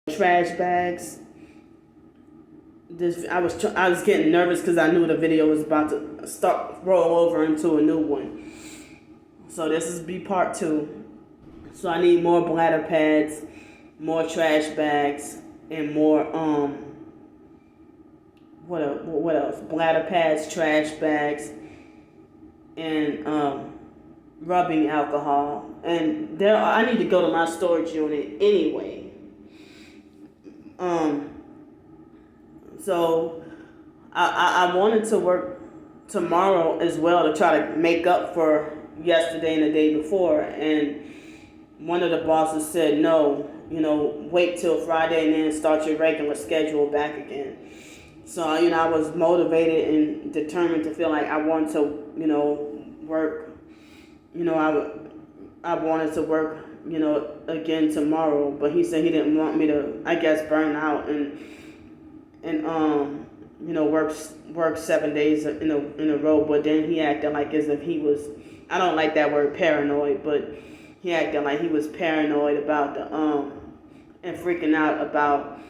trash bags. I was getting nervous because I knew the video was about to start roll over into a new one. So this is be part 2. So I need more bladder pads, more trash bags, and more what else? Bladder pads, trash bags, and rubbing alcohol. And I need to go to my storage unit anyway. So I wanted to work tomorrow as well to try to make up for yesterday and the day before, and one of the bosses said no, wait till Friday and then start your regular schedule back again. So I was motivated and determined to feel like I wanted to work. I wanted to work again tomorrow, but he said he didn't want me to, I guess, burn out and work 7 days in a row. But then he acted like as if he was, I don't like that word paranoid, but he acted like he was paranoid about the and freaking out about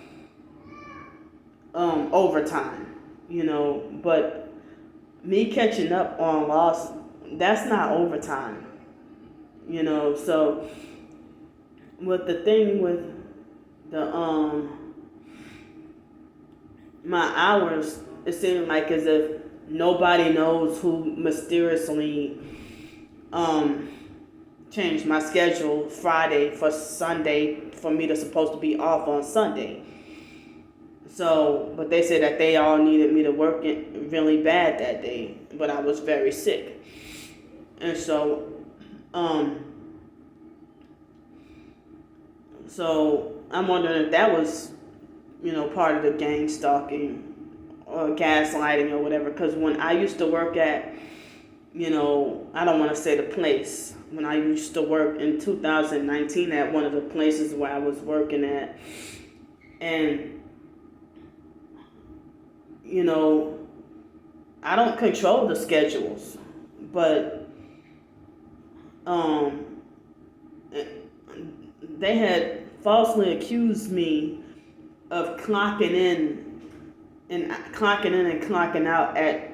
overtime, but me catching up on loss, that's not overtime, so with the thing with the my hours, it seemed like as if nobody knows who mysteriously changed my schedule Friday for Sunday for me to supposed to be off on Sunday. So, but they said that they all needed me to work it really bad that day, but I was very sick. And so I'm wondering if that was part of the gang stalking or gaslighting or whatever, because when I used to work at, I don't want to say the place, when I used to work in 2019 at one of the places where I was working at, and I don't control the schedules, but they had falsely accused me of clocking in and clocking out at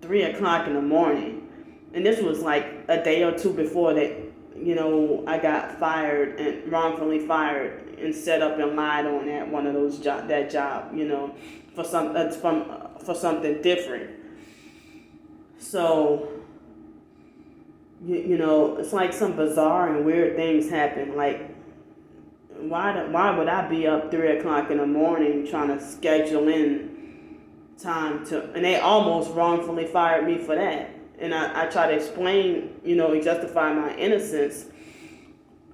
3 o'clock in the morning. And this was like a day or two before that, I got fired and wrongfully fired and set up and lied on at one of those job, for something different. So, it's like some bizarre and weird things happen. Like, why would I be up 3 o'clock in the morning trying to schedule in time to, and they almost wrongfully fired me for that. And I try to explain, justify my innocence,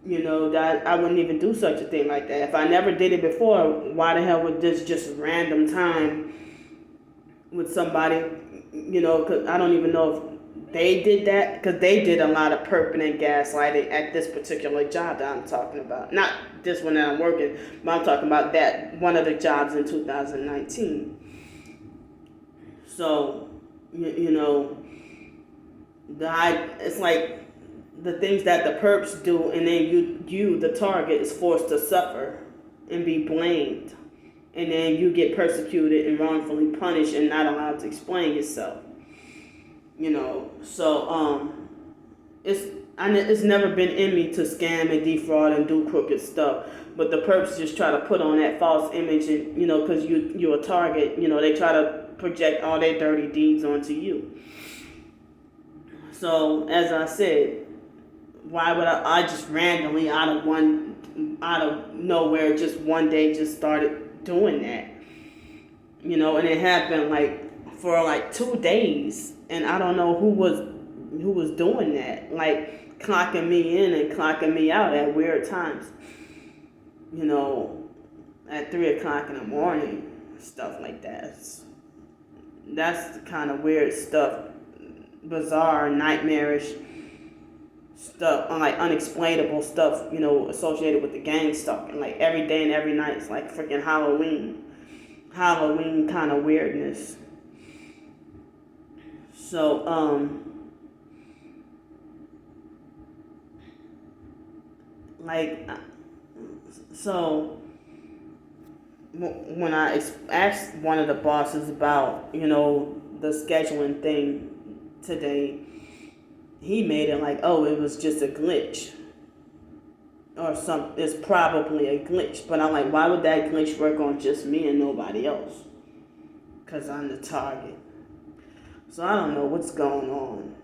that I wouldn't even do such a thing like that. If I never did it before, why the hell would this just random time with somebody, because I don't even know if they did that, because they did a lot of perping and gaslighting at this particular job that I'm talking about. Not this one that I'm working, but I'm talking about that one of the jobs in 2019. So, it's like the things that the perps do, and then you, the target, is forced to suffer and be blamed, and then you get persecuted and wrongfully punished and not allowed to explain yourself. So it's never been in me to scam and defraud and do crooked stuff, but the perps just try to put on that false image, and because you're a target, they try to project all their dirty deeds onto you. So as I said, why would I just randomly out of nowhere just one day just started doing that? And it happened for 2 days, and I don't know who was doing that, like clocking me in and clocking me out at weird times, at 3 o'clock in the morning, stuff like that. That's the kind of weird stuff, bizarre, nightmarish stuff, unexplainable stuff, associated with the gang stalking. Like every day and every night, it's like freaking Halloween kind of weirdness. So, so when I asked one of the bosses about, the scheduling thing today, he made it like, oh, it was just a glitch. Or it's probably a glitch. But I'm like, why would that glitch work on just me and nobody else? Because I'm the target. So I don't know what's going on.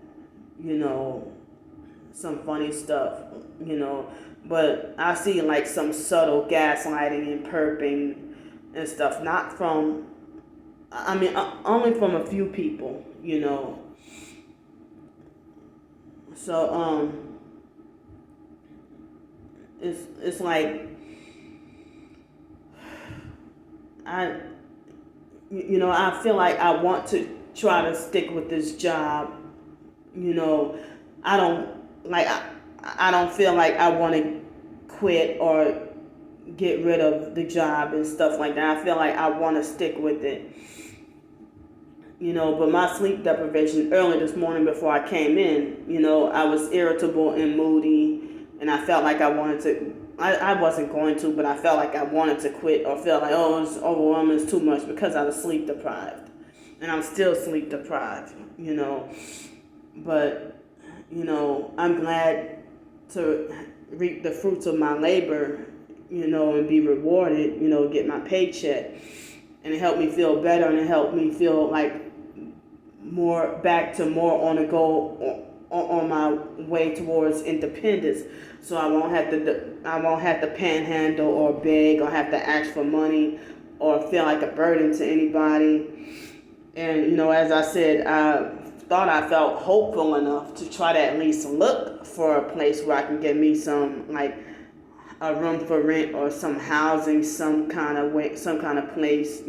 Some funny stuff, But I see like some subtle gaslighting and perping and stuff. Not from, only from a few people, So, it's like, I feel like I want to try to stick with this job. I don't like I don't feel like I want to quit or get rid of the job and stuff like that. I feel like I want to stick with it. But my sleep deprivation early this morning before I came in, I was irritable and moody, and I felt like I wanted to. I wasn't going to, but I felt like I wanted to quit or felt like, oh, it's overwhelming, it's too much, because I was sleep deprived. And I'm still sleep deprived, But, I'm glad to reap the fruits of my labor, and be rewarded, get my paycheck. And it helped me feel better, and it helped me feel like more on the goal, on my way towards independence. So I won't have to panhandle or beg or have to ask for money or feel like a burden to anybody. And as I said, I thought I felt hopeful enough to try to at least look for a place where I can get me some, like, a room for rent or some housing, some kind of place,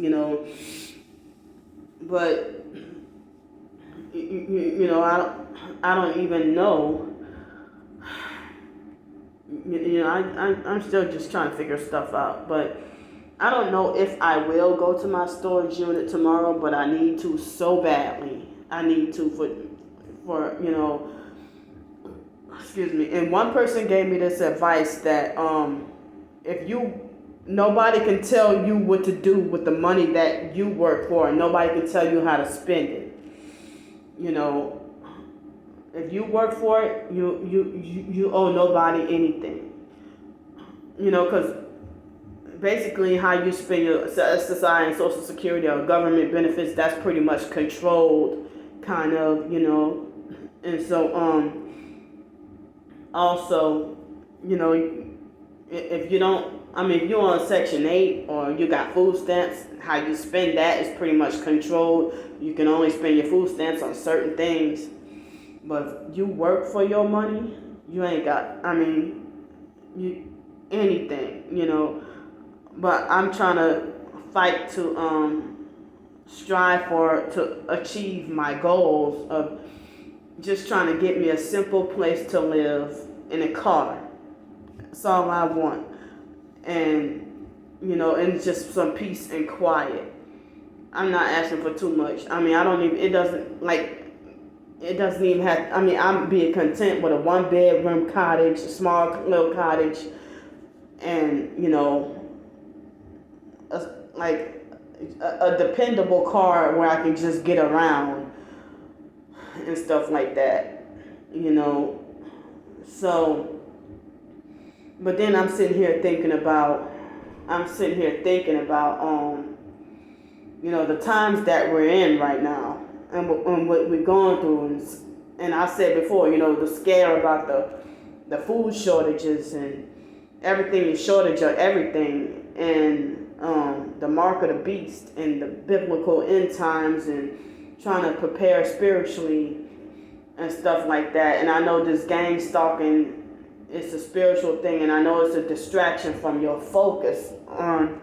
But I don't even know. I'm still just trying to figure stuff out. But I don't know if I will go to my storage unit tomorrow, but I need to so badly. I need to for excuse me. And one person gave me this advice that nobody can tell you what to do with the money that you work for, and nobody can tell you how to spend it. If you work for it, you owe nobody anything. Because basically how you spend your SSI and Social Security or government benefits, that's pretty much controlled, kind of, And so, also, if you don't, if you're on Section 8 or you got food stamps, how you spend that is pretty much controlled. You can only spend your food stamps on certain things. But if you work for your money, you ain't got, anything, But I'm trying to fight to strive to achieve my goals of just trying to get me a simple place to live in a car. That's all I want. And, and just some peace and quiet. I'm not asking for too much. It doesn't even have, I'm being content with a 1-bedroom cottage, a small little cottage, and, a dependable car where I can just get around and stuff like that, So, but then I'm sitting here thinking about, the times that we're in right now and what we're going through. And I said before, the scare about the food shortages and everything is shortage of everything, and the mark of the beast and the biblical end times, and trying to prepare spiritually and stuff like that. And I know this gang stalking is a spiritual thing, and I know it's a distraction from your focus on,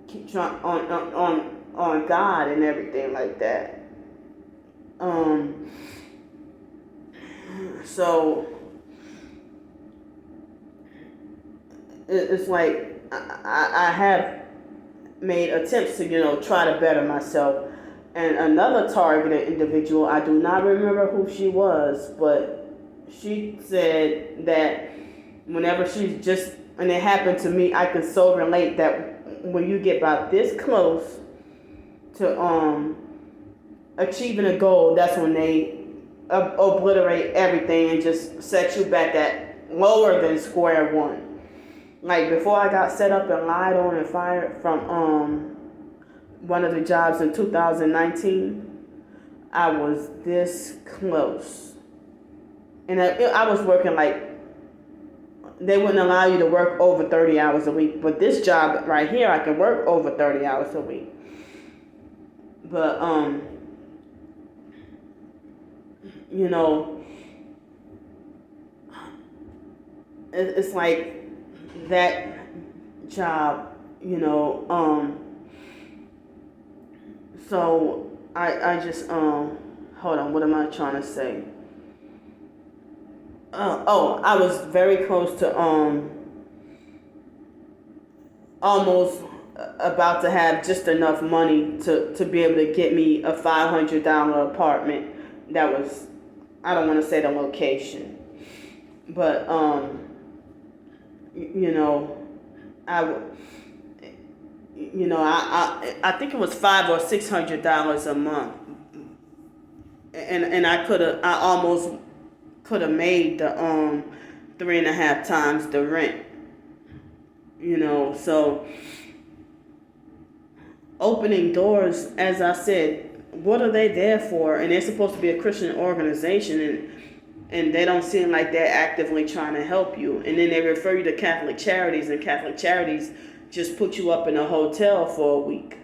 keep trying on God and everything like that. So it's like I have made attempts to, try to better myself. And another targeted individual, I do not remember who she was, but she said that whenever she's just and it happened to me, I can so relate that when you get about this close to achieving a goal, that's when they obliterate everything and just set you back at lower than square one. Like before I got set up and lied on and fired from one of the jobs in 2019, I was this close. And I was working like, they wouldn't allow you to work over 30 hours a week. But this job right here, I can work over 30 hours a week. But, you know, it's like that job, you know, so I just, hold on, what am I trying to say? I was very close to almost about to have just enough money to be able to get me a $500 apartment. That was, I don't want to say the location, but you know, I think it was $500 or $600 a month, and I almost could have made the 3.5 times the rent, you know. So opening doors, as I said, what are they there for? And they're supposed to be a Christian organization, and they don't seem like they're actively trying to help you. And then they refer you to Catholic Charities, and Catholic Charities just put you up in a hotel for a week.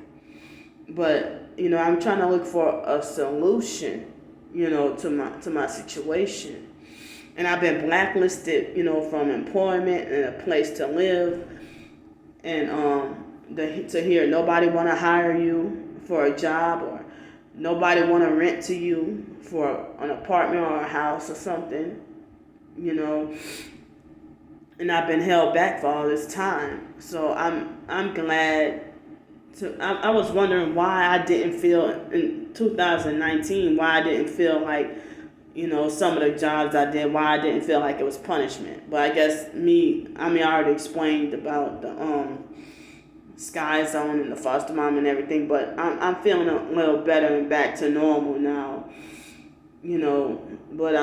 But, you know, I'm trying to look for a solution, you know, to my situation. And I've been blacklisted, you know, from employment and a place to live. And to hear nobody want to hire you for a job, or nobody want to rent to you for an apartment or a house or something, you know. And I've been held back for all this time. So I'm glad to. I was wondering why I didn't feel in 2019, why I didn't feel like, you know, some of the jobs I did, why I didn't feel like it was punishment. But I guess I already explained about the Sky Zone and the foster mom and everything, but I'm feeling a little better and back to normal now, you know. But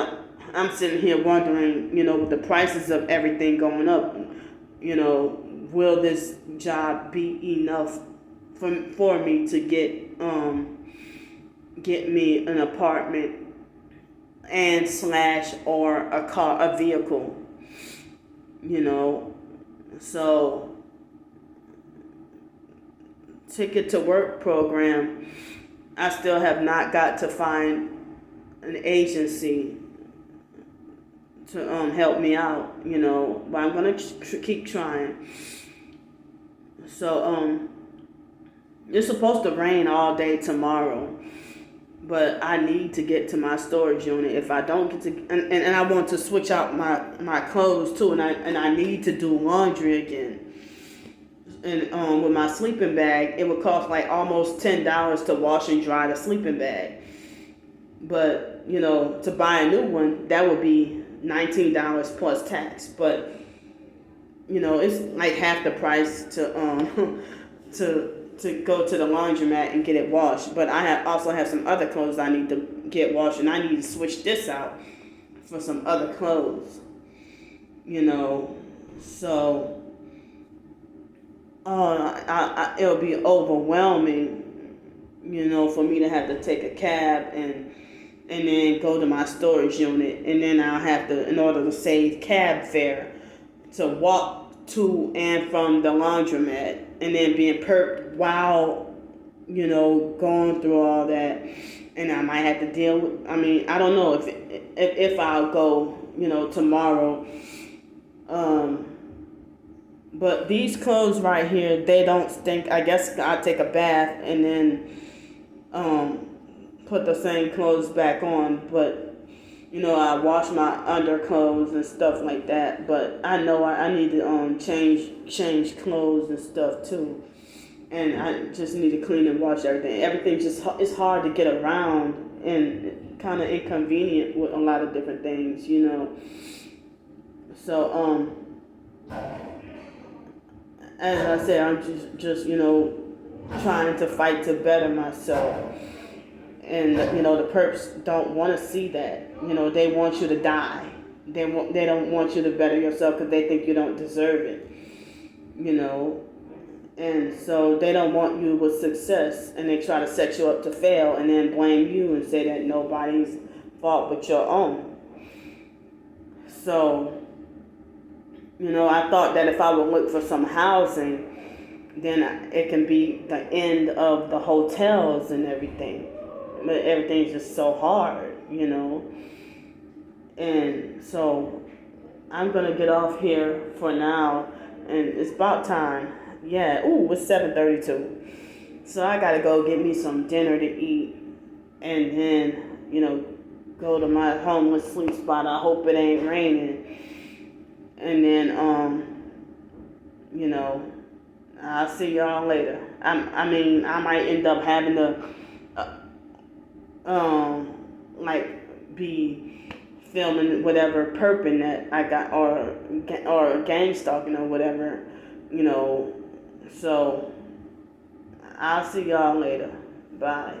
I'm sitting here wondering, you know, with the prices of everything going up, you know, will this job be enough for me to get me an apartment and / or a vehicle, you know. So Ticket to Work program, I still have not got to find an agency to help me out, you know, but I'm gonna keep trying. So it's supposed to rain all day tomorrow, but I need to get to my storage unit. If I don't get to, and I want to switch out my clothes too, and I need to do laundry again. And with my sleeping bag, it would cost like almost $10 to wash and dry the sleeping bag. But, you know, to buy a new one, that would be $19 plus tax. But, you know, it's like half the price to go to the laundromat and get it washed. But I also have some other clothes I need to get washed, and I need to switch this out for some other clothes, you know. So it'll be overwhelming, you know, for me to have to take a cab and then go to my storage unit, and then I'll have to, in order to save cab fare, to walk to and from the laundromat, and then being perked while, you know, going through all that. And I might have to deal with, I mean, I don't know if I'll go, you know, tomorrow. But these clothes right here, they don't stink. I guess I'll take a bath and then put the same clothes back on. But, you know, I wash my underclothes and stuff like that. But I know I need to change clothes and stuff too. And I just need to clean and wash everything. Everything just, it's hard to get around and kind of inconvenient with a lot of different things, you know. So, as I said, I'm just trying to fight to better myself. And the perps don't want to see that. They want you to die. They don't want you to better yourself because they think you don't deserve it. And so they don't want you with success, and they try to set you up to fail and then blame you and say that nobody's fault but your own. So, I thought that if I would look for some housing, then it can be the end of the hotels and everything. But everything's just so hard, And so I'm going to get off here for now, and it's about time. Yeah, it's 7:32. So I got to go get me some dinner to eat, and then, go to my homeless sleep spot. I hope it ain't raining. And then, I'll see y'all later. I might end up having to, be filming whatever perping that I got, or gang stalking or whatever, So I'll see y'all later. Bye.